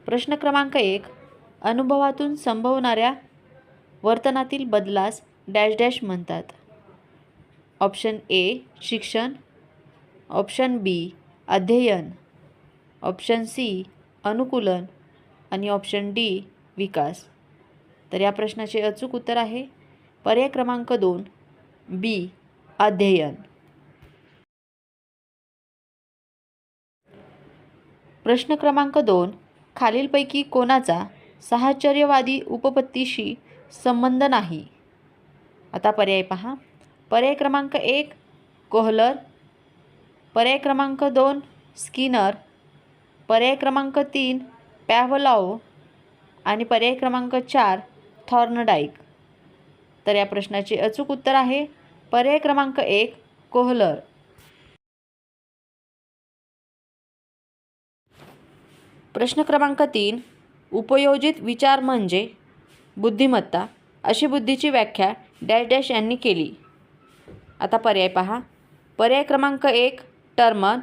प्रश्न क्रमांक 1. अनुभवातून संभवणाऱ्या वर्तनातील बदलास डॅश डॅश म्हणतात. ऑप्शन ए शिक्षण, ऑप्शन बी अध्ययन, ऑप्शन सी अनुकूलन आणि ऑप्शन डी विकास. तर या प्रश्नाचे अचूक उत्तर आहे पर्याय क्रमांक 2 बी अध्ययन. प्रश्न क्रमांक 2. खालीलपैकी कोणाचा साहचर्यवादी उपपत्तीशी संबंध नाही. आता पर्याय पहा. पर्याय क्रमांक 1 कोहलर, पर्याय क्रमांक 2 स्किनर, पर्याय क्रमांक 3 पॅव्हलॉव आणि पर्याय क्रमांक 4 थॉर्नडाईक. तर या प्रश्नाचे अचूक उत्तर आहे पर्याय क्रमांक 1 कोहलर. प्रश्न क्रमांक 3. उपयोजित विचार म्हणजे बुद्धिमत्ता अशी बुद्धीची व्याख्या डॅश डॅश यांनी केली. आता पर्याय पहा. पर्याय क्रमांक 1 टर्मन,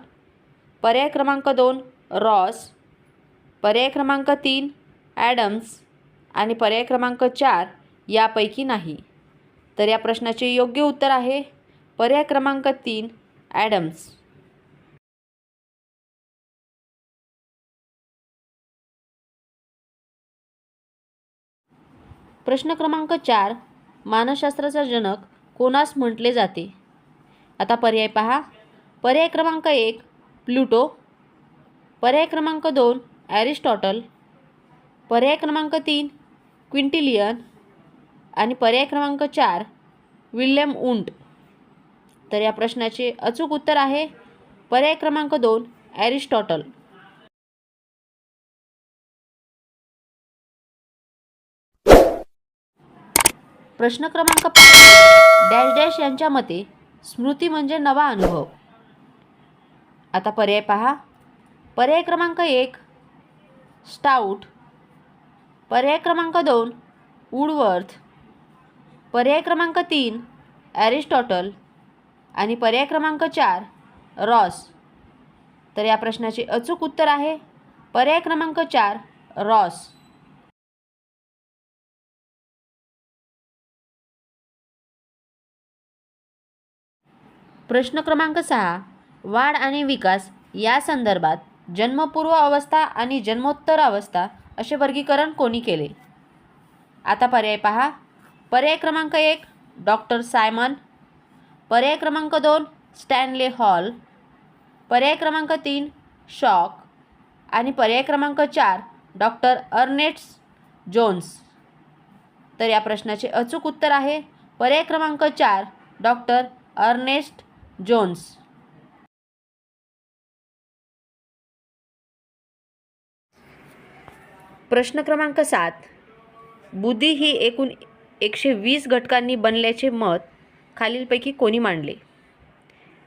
पर्याय क्रमांक 2 रॉस, पर्याय क्रमांक 3 ॲडम्स आणि पर्याय क्रमांक 4 यापैकी नाही. तर या प्रश्नाचे योग्य उत्तर आहे पर्याय क्रमांक 3 ॲडम्स. प्रश्न क्रमांक 4. मानसशास्त्राचा जनक कोणास म्हटले जाते. आता पर्याय पहा. पर्याय क्रमांक 1 प्लूटो, पर्याय क्रमांक 2 ॲरिस्टॉटल, पर्याय क्रमांक 3 क्विंटिलियन आणि पर्याय क्रमांक 4 विल्यम वुंट. तर या प्रश्नाचे अचूक उत्तर आहे पर्याय क्रमांक 2 ॲरिस्टॉटल. प्रश्न क्रमांक 5. डॅश डॅश यांच्या मते स्मृती म्हणजे नवा अनुभव. आता पर्याय पहा. पर्याय क्रमांक 1 स्टाउट, पर्याय क्रमांक 2 वुडवर्थ, पर्याय क्रमांक 3 ॲरिस्टॉटल आणि पर्याय क्रमांक 4 रॉस. तर या प्रश्नाचे अचूक उत्तर आहे पर्याय क्रमांक 4 रॉस. प्रश्न क्रमांक 6. वाढ आणि विकास या संदर्भात जन्मपूर्व अवस्था आणि जन्मोत्तर अवस्था असे वर्गीकरण कोणी केले. आता पर्याय पहा. पर्याय क्रमांक 1 डॉक्टर सायमन, पर्याय क्रमांक 2 स्टॅनले हॉल, पर्याय क्रमांक 3 शॉक आणि पर्याय क्रमांक 4 डॉक्टर अर्नेस्ट जोन्स. तर या प्रश्नाचे अचूक उत्तर आहे पर्याय क्रमांक 4 डॉक्टर अर्नेस्ट जोन्स. प्रश्न क्रमांक 7. बुद्धी ही एकूण 120 घटकांनी बनल्याचे मत खालीलपैकी कोणी मांडले.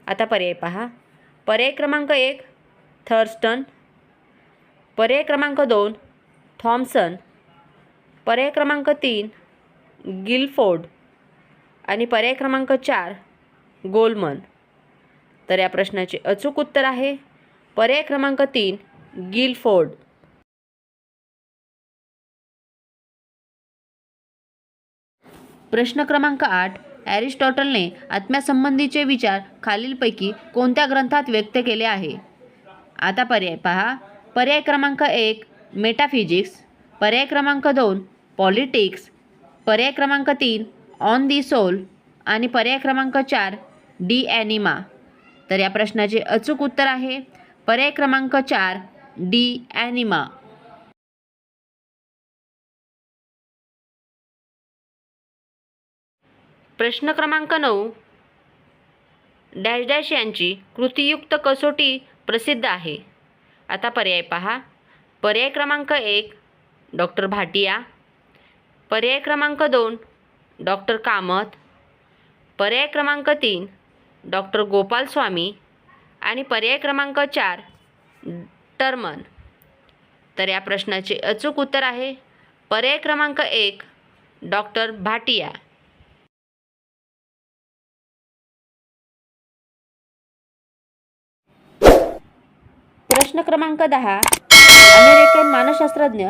आता पर्याय पहा. पर्याय क्रमांक 1 थर्स्टन, पर्याय क्रमांक 2 थॉम्सन, पर्याय क्रमांक 3 गिलफोर्ड आणि पर्याय क्रमांक 4 गोलमन. तर या प्रश्नाचे अचूक उत्तर आहे पर्याय क्रमांक 3 गिलफोर्ड. प्रश्न क्रमांक 8. ॲरिस्टॉटलने आत्म्यासंबंधीचे विचार खालीलपैकी कोणत्या ग्रंथात व्यक्त केले आहे. आता पर्याय पहा. पर्याय क्रमांक 1 मेटाफिजिक्स, पर्याय क्रमांक 2 पॉलिटिक्स, पर्याय क्रमांक 3 ऑन दी सोल आणि पर्याय क्रमांक 4 डी ॲनिमा. तर या प्रश्नाचे अचूक उत्तर आहे पर्याय क्रमांक 4 डी ॲनिमा. प्रश्न क्रमांक 9. डॅश डॅश यांची कृतीयुक्त कसोटी प्रसिद्ध आहे. आता पर्याय पहा. पर्याय क्रमांक 1 डॉक्टर भाटिया, पर्याय क्रमांक 2 डॉक्टर कामत, पर्याय क्रमांक 3 डॉक्टर गोपालस्वामी आणि पर्याय क्रमांक 4 टर्मन. तर या प्रश्नाचे अचूक उत्तर आहे पर्याय क्रमांक 1 डॉक्टर भाटिया. प्रश्न क्रमांक 10. अमेरिकन मानसशास्त्रज्ञ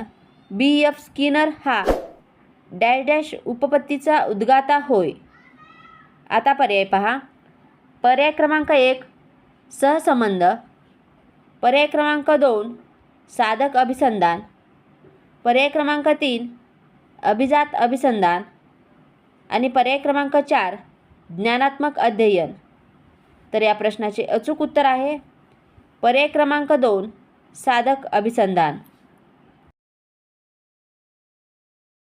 B.F. स्किनर हा डॅश डॅश उपपत्तीचा उद्गाता होय. आता पर्याय पहा. पर्याय क्रमांक 1 सहसंबंध, पर्याय क्रमांक 2 साधक अभिसंधान, पर्याय क्रमांक 3 अभिजात अभिसंधान आणि पर्याय क्रमांक 4 ज्ञानात्मक अध्ययन. तर या प्रश्नाचे अचूक उत्तर आहे पर्याय क्रमांक 2 साधक अभिसंधान.